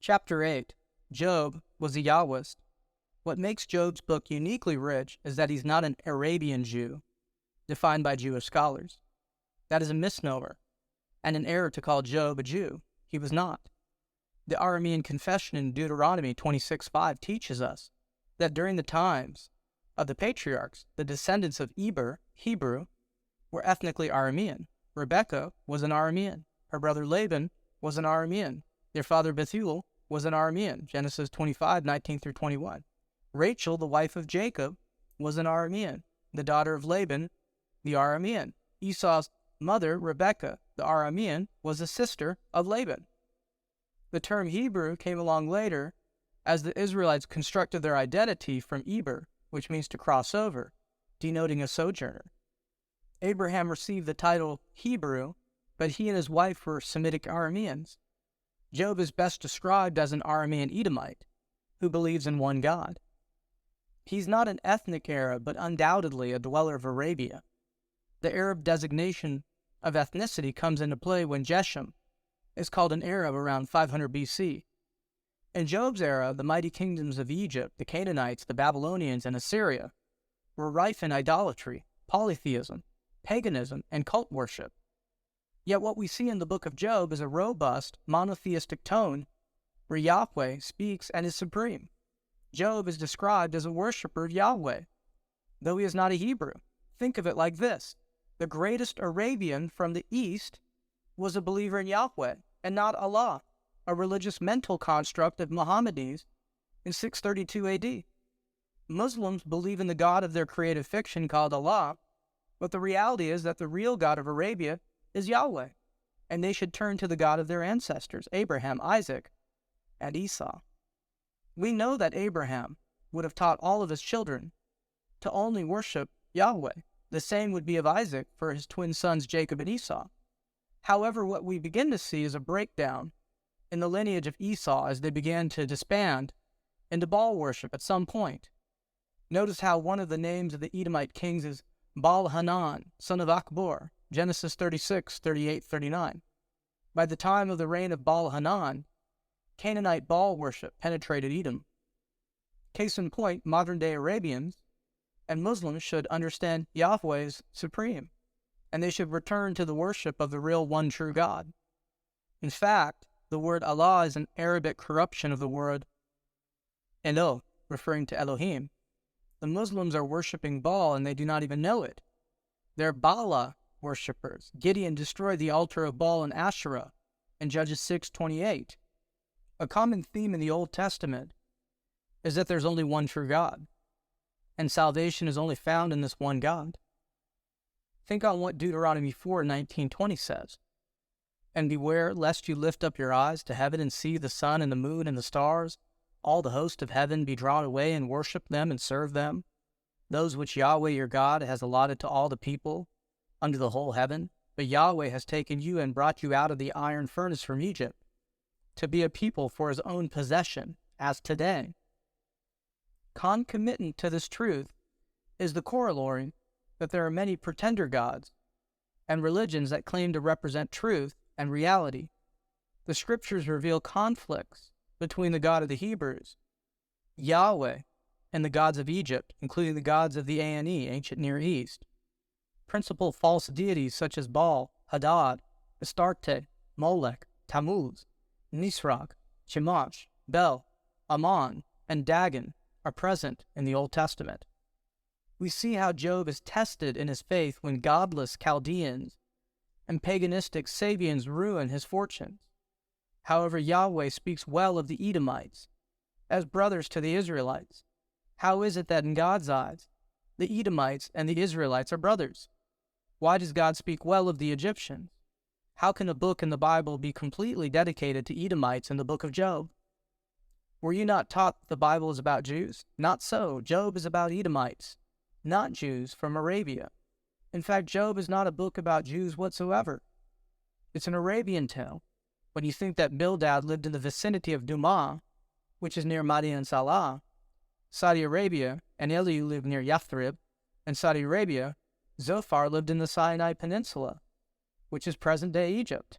Chapter 8. Job was a Yahwist. What makes Job's book uniquely rich is that he's not an Arabian Jew, defined by Jewish scholars. That is a misnomer, and an error to call Job a Jew. He was not. The Aramean confession in Deuteronomy 26:5 teaches us that during the times of the patriarchs, the descendants of Eber, Hebrew, were ethnically Aramean. Rebekah was an Aramean. Her brother Laban was an Aramean. Their father Bethuel was an Aramean. Genesis 25:19-21. Rachel, the wife of Jacob, was an Aramean. The daughter of Laban, the Aramean. Esau's mother, Rebekah, the Aramean, was a sister of Laban. The term Hebrew came along later as the Israelites constructed their identity from Eber, which means to cross over, denoting a sojourner. Abraham received the title Hebrew, but he and his wife were Semitic Arameans. Job is best described as an Aramean Edomite who believes in one God. He's not an ethnic Arab, but undoubtedly a dweller of Arabia. The Arab designation of ethnicity comes into play when Geshem is called an Arab around 500 BC. In Job's era, the mighty kingdoms of Egypt, the Canaanites, the Babylonians, and Assyria were rife in idolatry, polytheism, paganism, and cult worship. Yet what we see in the book of Job is a robust, monotheistic tone where Yahweh speaks and is supreme. Job is described as a worshiper of Yahweh, though he is not a Hebrew. Think of it like this. The greatest Arabian from the East was a believer in Yahweh and not Allah, a religious mental construct of Mohammedanism in 632 AD. Muslims believe in the God of their creative fiction called Allah, but the reality is that the real God of Arabia is Yahweh, and they should turn to the God of their ancestors, Abraham, Isaac, and Esau. We know that Abraham would have taught all of his children to only worship Yahweh. The same would be of Isaac for his twin sons Jacob and Esau. However, what we begin to see is a breakdown in the lineage of Esau as they began to disband into Baal worship at some point. Notice how one of the names of the Edomite kings is Baal-Hanan, son of Akbor, Genesis 36:38-39. By the time of the reign of Baal-Hanan, Canaanite Baal worship penetrated Edom. Case in point, modern-day Arabians and Muslims should understand Yahweh is supreme, and they should return to the worship of the real one true God. In fact, the word Allah is an Arabic corruption of the word Elo, referring to Elohim. The Muslims are worshiping Baal and they do not even know it. They're Baala worshippers. Gideon destroyed the altar of Baal and Asherah in Judges 6:28. A common theme in the Old Testament is that there's only one true God, and salvation is only found in this one God. Think on what Deuteronomy 4:19-20 says. And beware lest you lift up your eyes to heaven and see the sun and the moon and the stars, all the host of heaven be drawn away, and worship them and serve them, those which Yahweh your God has allotted to all the people under the whole heaven. But Yahweh has taken you and brought you out of the iron furnace from Egypt, to be a people for his own possession, as today. Concomitant to this truth is the corollary that there are many pretender gods and religions that claim to represent truth and reality. The scriptures reveal conflicts between the God of the Hebrews, Yahweh, and the gods of Egypt, including the gods of the Ane, ancient Near East. Principal false deities such as Baal, Hadad, Astarte, Molech, Tammuz, Nisroch, Chemosh, Bel, Ammon, and Dagon are present in the Old Testament. We see how Job is tested in his faith when godless Chaldeans and paganistic Sabians ruin his fortunes. However, Yahweh speaks well of the Edomites as brothers to the Israelites. How is it that in God's eyes, the Edomites and the Israelites are brothers? Why does God speak well of the Egyptians? How can a book in the Bible be completely dedicated to Edomites in the book of Job? Were you not taught that the Bible is about Jews? Not so. Job is about Edomites, not Jews from Arabia. In fact, Job is not a book about Jews whatsoever. It's an Arabian tale. When you think that Bildad lived in the vicinity of Dumah, which is near Madian Salah, Saudi Arabia, and Elihu lived near Yathrib, and Saudi Arabia, Zophar lived in the Sinai Peninsula, which is present-day Egypt.